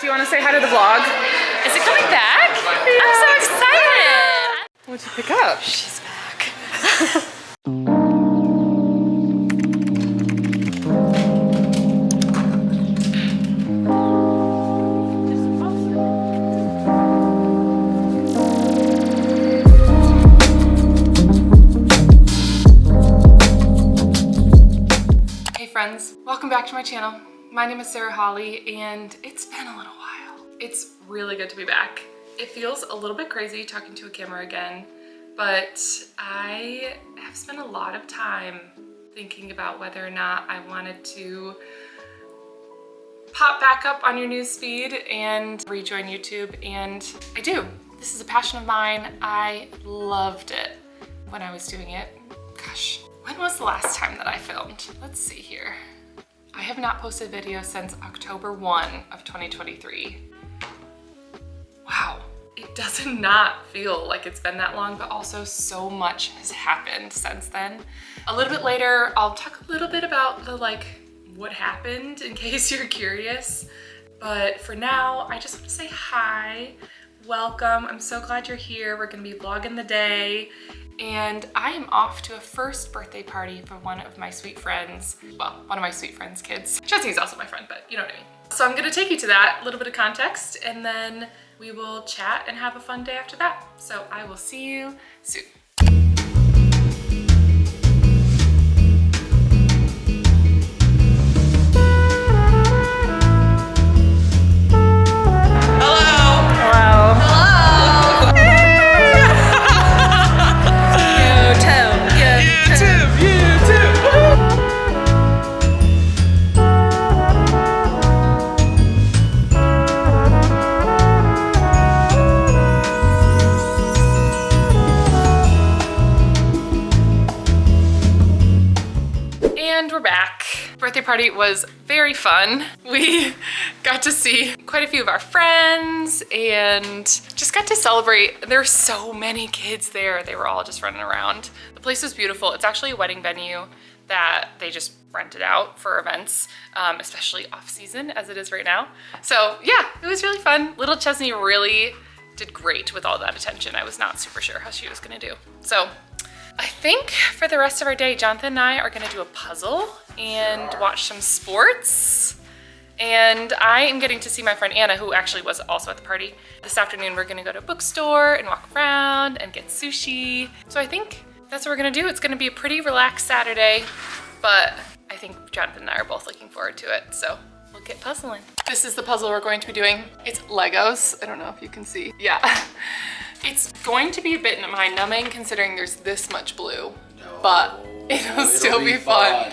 Do you want to say hi to the vlog? Is it coming back? Yeah. I'm so excited. What'd you pick up? She's back. Hey friends, welcome back to my channel. My name is Sarah Holly and it's been a little while. It's really good to be back. It feels a little bit crazy talking to a camera again, but I have spent a lot of time thinking about whether or not I wanted to pop back up on your newsfeed and rejoin YouTube, and I do. This is a passion of mine. I loved it when I was doing it. Gosh, when was the last time that I filmed? Let's see here. I have not posted video since October 1 of 2023. Wow, it does not feel like it's been that long, but also so much has happened since then. A little bit later, I'll talk a little bit about the what happened in case you're curious. But for now, I just want to say hi, welcome. I'm so glad you're here. We're gonna be vlogging the day. And I am off to a first birthday party for one of my sweet friends. Well, one of my sweet friends' kids. Chesney's also my friend, but you know what I mean. So I'm gonna take you to that, a little bit of context, and then we will chat and have a fun day after that. So I will see you soon. And we're back. Birthday party was very fun. We got to see quite a few of our friends and just got to celebrate. There were so many kids there. They were all just running around. The place was beautiful. It's actually a wedding venue that they just rented out for events, especially off season as it is right now. So yeah, it was really fun. Little Chesney really did great with all that attention. I was not super sure how she was gonna do. So I think for the rest of our day, Jonathan and I are gonna do a puzzle and watch some sports. And I am getting to see my friend Anna, who actually was also at the party. This afternoon, we're gonna go to a bookstore and walk around and get sushi. So I think that's what we're gonna do. It's gonna be a pretty relaxed Saturday, but I think Jonathan and I are both looking forward to it. So we'll get puzzling. This is the puzzle we're going to be doing. It's Legos. I don't know if you can see. Yeah. It's going to be a bit mind-numbing considering there's this much blue, but it'll still be fun.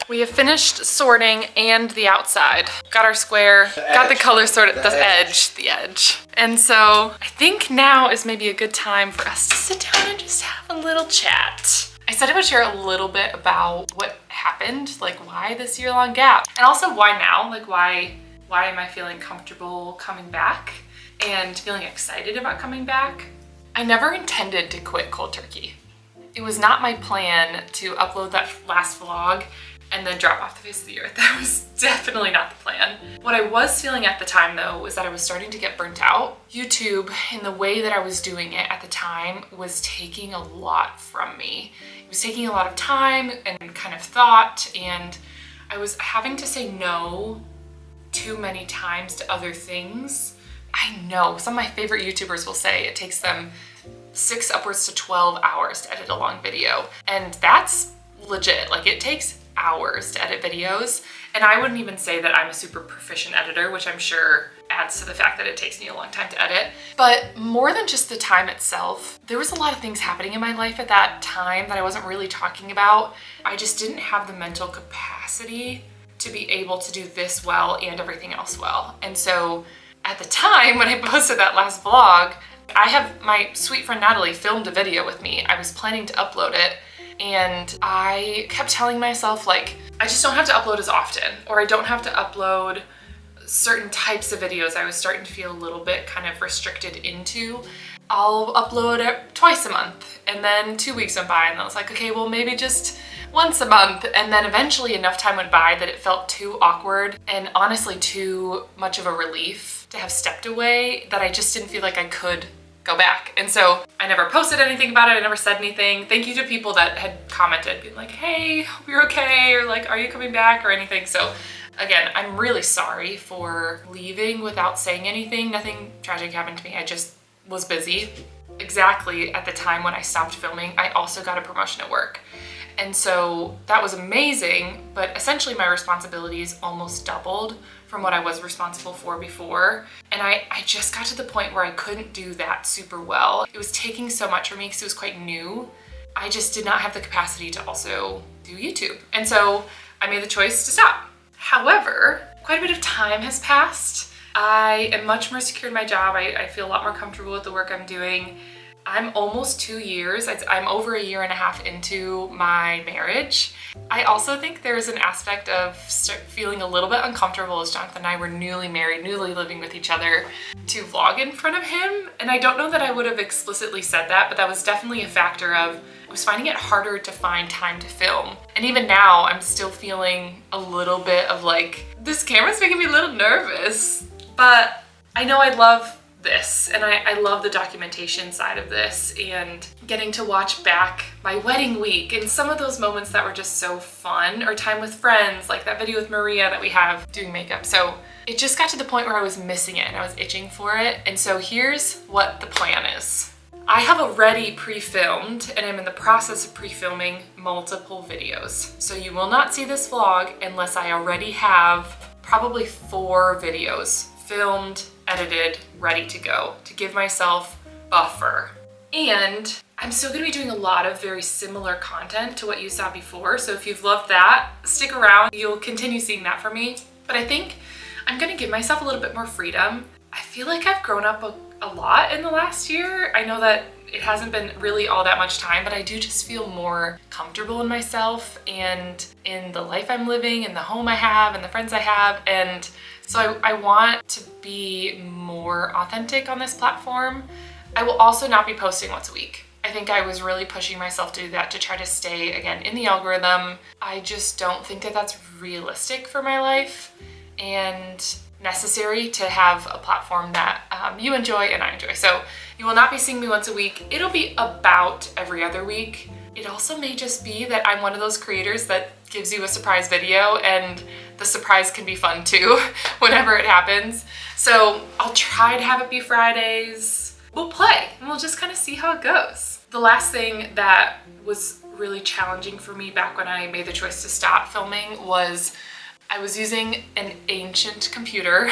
We have finished sorting and the outside. Got our square, got the color sorted, the edge. And so I think now is maybe a good time for us to sit down and just have a little chat. I said I would share a little bit about what happened, like why this year-long gap, and also why now, like why am I feeling comfortable coming back and feeling excited about coming back. I never intended to quit cold turkey. It was not my plan to upload that last vlog and then drop off the face of the earth. That was definitely not the plan. What I was feeling at the time though was that I was starting to get burnt out. YouTube, in the way that I was doing it at the time, was taking a lot from me. It was taking a lot of time and kind of thought, and I was having to say no too many times to other things. I know some of my favorite YouTubers will say it takes them 6 upwards to 12 hours to edit a long video, and that's legit. Like, it takes hours to edit videos, and I wouldn't even say that I'm a super proficient editor, which I'm sure adds to the fact that it takes me a long time to edit. But more than just the time itself, there was a lot of things happening in my life at that time that I wasn't really talking about. I just didn't have the mental capacity to be able to do this well and everything else well. And so at the time when I posted that last vlog, I have my sweet friend Natalie filmed a video with me. I was planning to upload it, and I kept telling myself, like, I just don't have to upload as often, or I don't have to upload certain types of videos. I was starting to feel a little bit kind of restricted into. I'll upload it twice a month. And then 2 weeks went by and I was like, okay, well maybe just once a month. And then eventually enough time went by that it felt too awkward and honestly too much of a relief to have stepped away that I just didn't feel like I could go back. And so I never posted anything about it. I never said anything. Thank you to people that had commented being like, hey, hope you're okay, or like, are you coming back, or anything. So again, I'm really sorry for leaving without saying anything. Nothing tragic happened to me. I just was busy. Exactly at the time when I stopped filming, I also got a promotion at work. And so that was amazing, but essentially my responsibilities almost doubled from what I was responsible for before. And I just got to the point where I couldn't do that super well. It was taking so much from me because it was quite new. I just did not have the capacity to also do YouTube. And so I made the choice to stop. However, quite a bit of time has passed. I am much more secure in my job. I feel a lot more comfortable with the work I'm doing. I'm almost 2 years. I'm over 1.5 years into my marriage. I also think there's an aspect of feeling a little bit uncomfortable as Jonathan and I were newly married, newly living with each other, to vlog in front of him. And I don't know that I would have explicitly said that, but that was definitely a factor of I was finding it harder to find time to film. And even now, I'm still feeling a little bit of like, this camera's making me a little nervous. But I know I love this and I love the documentation side of this and getting to watch back my wedding week and some of those moments that were just so fun, or time with friends, like that video with Maria that we have doing makeup. So it just got to the point where I was missing it and I was itching for it. And so here's what the plan is. I have already pre-filmed and I'm in the process of pre-filming multiple videos. So you will not see this vlog unless I already have probably 4 videos filmed, edited, ready to go, to give myself buffer. And I'm still gonna be doing a lot of very similar content to what you saw before. So if you've loved that, stick around, you'll continue seeing that from me. But I think I'm gonna give myself a little bit more freedom. I feel like I've grown up a lot in the last year. I know that it hasn't been really all that much time, but I do just feel more comfortable in myself and in the life I'm living and the home I have and the friends I have. And so I want to be more authentic on this platform. I will also not be posting once a week. I think I was really pushing myself to do that to try to stay, again, in the algorithm. I just don't think that that's realistic for my life and necessary to have a platform that you enjoy and I enjoy. So you will not be seeing me once a week. It'll be about every other week. It also may just be that I'm one of those creators that gives you a surprise video and the surprise can be fun too whenever it happens. So I'll try to have it be Fridays. We'll play and we'll just kind of see how it goes. The last thing that was really challenging for me back when I made the choice to stop filming was I was using an ancient computer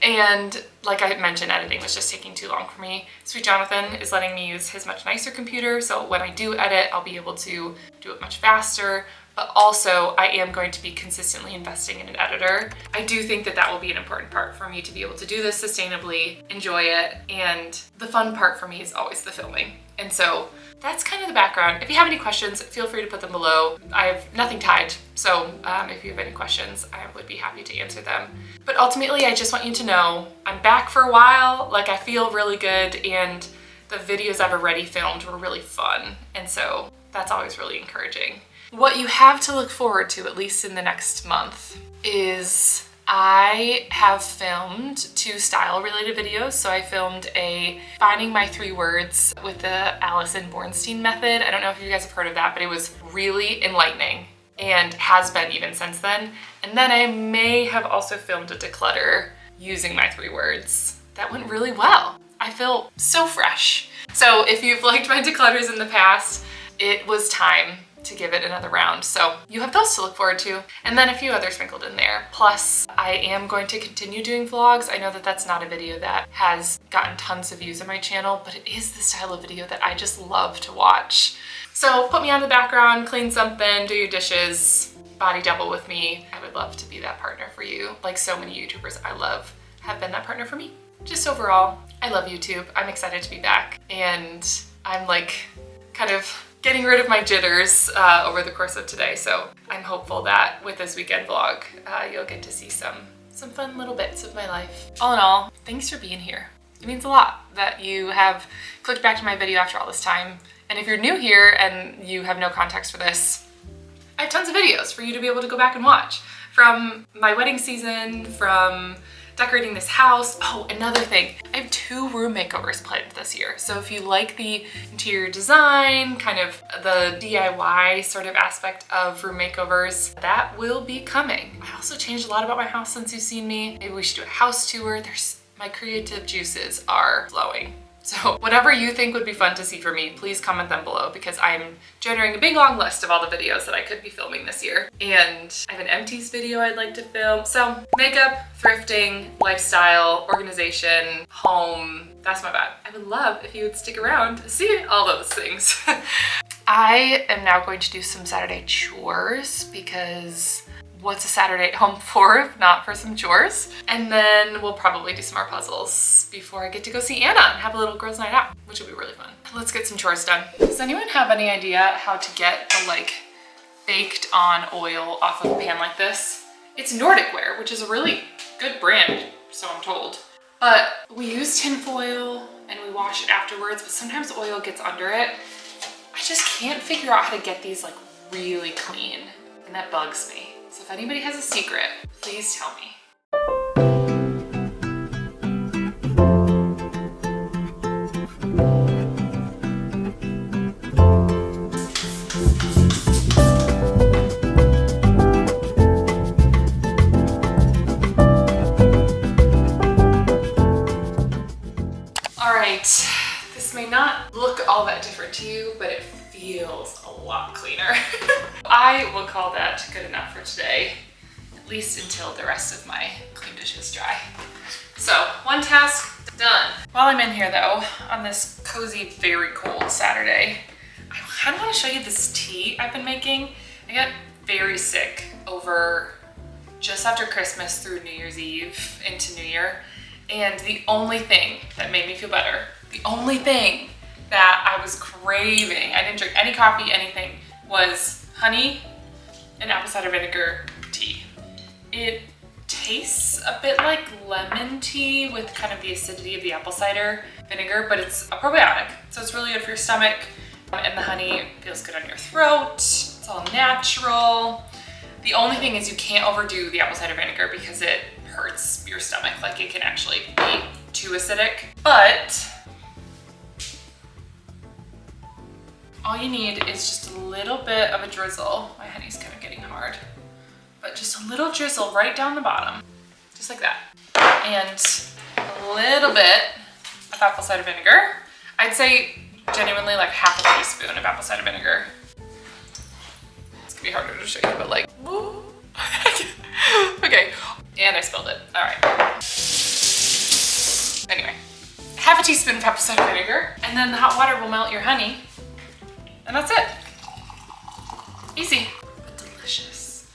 and like I mentioned, editing was just taking too long for me. Sweet Jonathan is letting me use his much nicer computer, so when I do edit, I'll be able to do it much faster, but also I am going to be consistently investing in an editor. I do think that that will be an important part for me to be able to do this sustainably, enjoy it, and the fun part for me is always the filming. And so that's kind of the background. If you have any questions, feel free to put them below. I have nothing tied, so if you have any questions, I would be happy to answer them. But ultimately, I just want you to know I'm back for a while, like I feel really good, and the videos I've already filmed were really fun, and so that's always really encouraging. What you have to look forward to, at least in the next month, is I have filmed 2 style-related videos. So I filmed a finding my 3 words with the Alison Bornstein method. I don't know if you guys have heard of that, but it was really enlightening and has been even since then. And then I may have also filmed a declutter using my 3 words. That went really well. I feel so fresh. So if you've liked my declutters in the past, it was time to give it another round. So you have those to look forward to, and then a few others sprinkled in there. Plus, I am going to continue doing vlogs. I know that that's not a video that has gotten tons of views on my channel, but it is the style of video that I just love to watch. So put me on the background, clean something, do your dishes, body double with me. I would love to be that partner for you. Like so many YouTubers I love have been that partner for me. Just overall, I love YouTube. I'm excited to be back, and I'm like kind of getting rid of my jitters over the course of today. So I'm hopeful that with this weekend vlog, you'll get to see some fun little bits of my life. All in all, thanks for being here. It means a lot that you have clicked back to my video after all this time. And if you're new here and you have no context for this, I have tons of videos for you to be able to go back and watch. From my wedding season, from decorating this house. Oh, another thing, I have 2 room makeovers planned this year. So if you like the interior design, kind of the DIY sort of aspect of room makeovers, that will be coming. I also changed a lot about my house since you've seen me. Maybe we should do a house tour. My creative juices are flowing. So whatever you think would be fun to see for me, please comment them below because I'm generating a big long list of all the videos that I could be filming this year. And I have an empties video I'd like to film. So makeup, thrifting, lifestyle, organization, home, that's my vibe. I would love if you would stick around to see all those things. I am now going to do some Saturday chores because what's a Saturday at home for if not for some chores? And then we'll probably do some more puzzles before I get to go see Anna and have a little girls' night out, which will be really fun. Let's get some chores done. Does anyone have any idea how to get the like baked on oil off of a pan like this? It's Nordic Ware, which is a really good brand, so I'm told. But we use tin foil and we wash it afterwards, but sometimes oil gets under it. I just can't figure out how to get these like really clean, and that bugs me. So if anybody has a secret, please tell me. All right, this may not look all that different to you, but it feels a lot cleaner. I will call that good enough for today, at least until the rest of my clean dishes dry. So one task done. While I'm in here though, on this cozy, very cold Saturday, I kind of want to show you this tea I've been making. I got very sick over just after Christmas through New Year's Eve into New Year. And the only thing that made me feel better, the only thing that I was craving, I didn't drink any coffee, anything, was honey and apple cider vinegar tea. It tastes a bit like lemon tea with kind of the acidity of the apple cider vinegar, but it's a probiotic. So it's really good for your stomach. And the honey feels good on your throat. It's all natural. The only thing is you can't overdo the apple cider vinegar because it hurts your stomach. Like it can actually be too acidic. But all you need is just a little bit of a drizzle. My honey's kind of getting hard. But just a little drizzle right down the bottom. Just like that. And a little bit of apple cider vinegar. I'd say genuinely like half a teaspoon of apple cider vinegar. It's gonna be harder to show you, but like, woo. Okay, and I spilled it. All right. Anyway, half a teaspoon of apple cider vinegar, and then the hot water will melt your honey. And that's it. Easy, but delicious.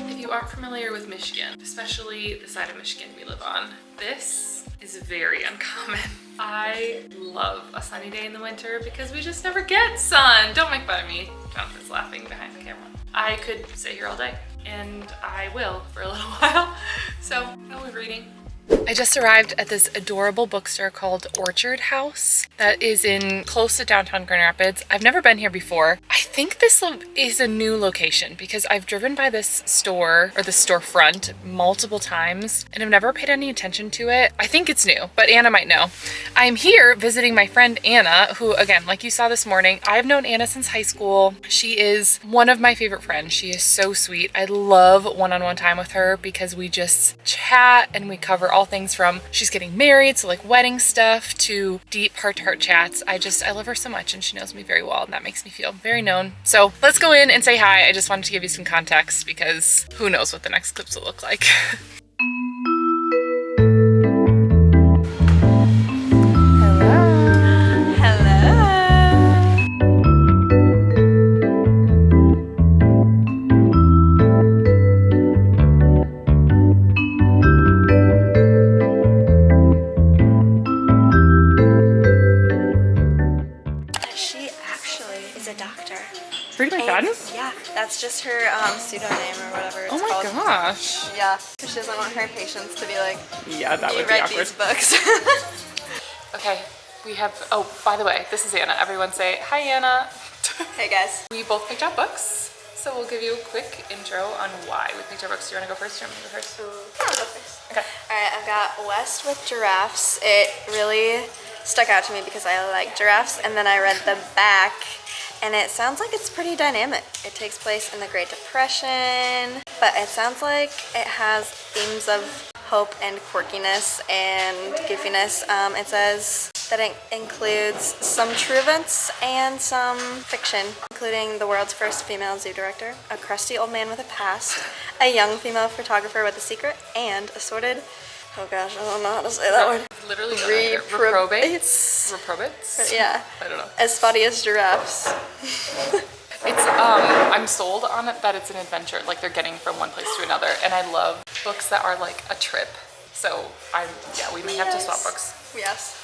If you aren't familiar with Michigan, especially the side of Michigan we live on, this is very uncommon. I love a sunny day in the winter because we just never get sun. Don't make fun of me. Jonathan's laughing behind the camera. I could sit here all day, and I will for a little while. So, how are we reading? I just arrived at this adorable bookstore called Orchard House that is in close to downtown Grand Rapids. I've never been here before. I think this is a new location because I've driven by this store or the storefront multiple times and I've never paid any attention to it. I think it's new, but Anna might know. I'm here visiting my friend Anna, who again, like you saw this morning, I've known Anna since high school. She is one of my favorite friends. She is so sweet. I love one-on-one time with her because we just chat and we cover all things from she's getting married, so like wedding stuff, to deep heart-to-heart chats. I love her so much and she knows me very well and that makes me feel very known. So let's go in and say hi. I just wanted to give you some context because who knows what the next clips will look like. McFadden? Yeah, that's just her pseudonym or whatever it's Oh my called. gosh. Yeah, she doesn't want her patients to be like, Yeah, that you would be write awkward. these books. Okay, we have, oh, by the way, this is Anna. Everyone say, hi Anna. Hey guys. We both picked out books, so we'll give you a quick intro on why we picked our books. Do you want to go first or do you want me to go first? I'll go first. Okay. Alright, I've got West with Giraffes. It really stuck out to me because I like giraffes, and then I read the back, and it sounds like it's pretty dynamic. It takes place in the Great Depression, but it sounds like it has themes of hope and quirkiness and goofiness. It says that it includes some true events and some fiction, including the world's first female zoo director, a crusty old man with a past, a young female photographer with a secret, and assorted, oh gosh, I don't know how to say that word. Literally reprobates. Reprobates? Yeah. I don't know. As spotty as giraffes. It's, I'm sold on it that it's an adventure, like they're getting from one place to another, and I love books that are like a trip. So we may have to swap books. Yes.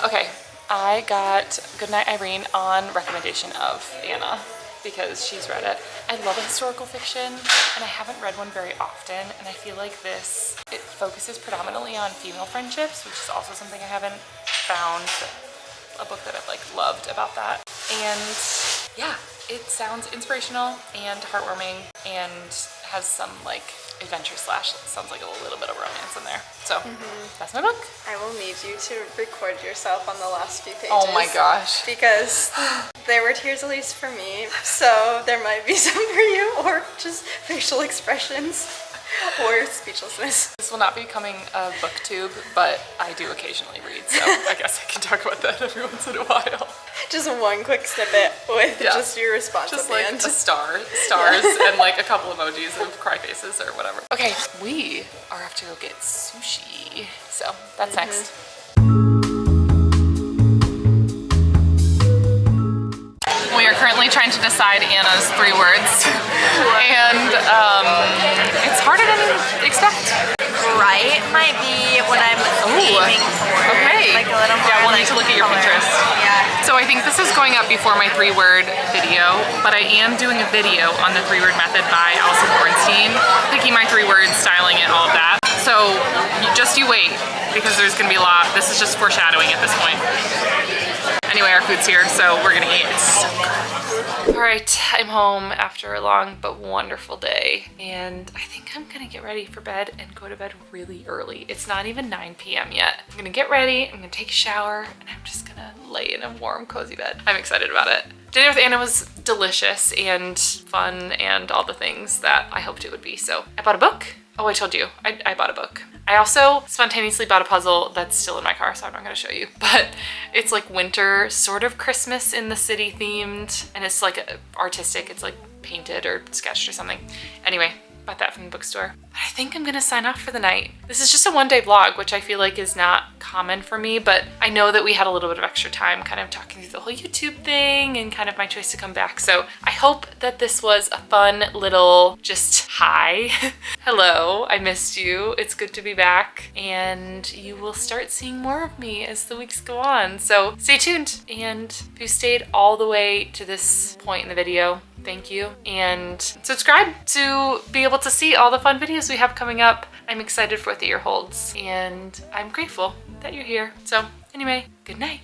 Okay, I got Goodnight Irene on recommendation of Anna because she's read it. I love historical fiction, and I haven't read one very often, and I feel like it focuses predominantly on female friendships, which is also something I haven't found a book that I've like loved about that. And yeah, it sounds inspirational and heartwarming and has some like adventure slash, sounds like a little bit of romance in there. So that's my book. I will need you to record yourself on the last few pages. Oh my gosh. Because there were tears, at least for me, so there might be some for you, or just facial expressions or speechlessness. This will not be becoming a booktube, but I do occasionally read, so I guess I can talk about that every once in a while. Just one quick snippet with just your response just at the like end. a stars, and like a couple emojis of cry faces or whatever. Okay, we are off to go get sushi, so that's next. We are currently trying to decide Anna's 3 words, and it's harder than you expect. Right might be what I'm aiming for. Okay. Like a little more. Yeah, we'll need to look at your color. Pinterest. Yeah. So I think this is going up before my 3-word video, but I am doing a video on the 3-word method by Alison Bornstein, picking my 3 words, styling it, all of that. So you wait, because there's gonna be a lot. This is just foreshadowing at this point. Anyway, our food's here, so we're gonna eat. It's so good. All right, I'm home after a long but wonderful day, and I think I'm gonna get ready for bed and go to bed really early. It's not even 9 p.m. yet. I'm gonna get ready, I'm gonna take a shower, and I'm just gonna lay in a warm, cozy bed. I'm excited about it. Dinner with Anna was delicious and fun and all the things that I hoped it would be. So I bought a book. Oh, I told you, I bought a book. I also spontaneously bought a puzzle that's still in my car, so I'm not gonna show you, but it's like winter, sort of Christmas in the city themed, and it's like artistic, it's like painted or sketched or something. Anyway, bought that from the bookstore. I think I'm gonna sign off for the night. This is just a 1-day vlog, which I feel like is not common for me, but I know that we had a little bit of extra time kind of talking through the whole YouTube thing and kind of my choice to come back. So I hope that this was a fun little just hi. Hello, I missed you. It's good to be back, and you will start seeing more of me as the weeks go on. So stay tuned, and if you stayed all the way to this point in the video, thank you, and subscribe to be able to see all the fun videos we have coming up. I'm excited for what the year holds, and I'm grateful that you're here. So anyway, good night.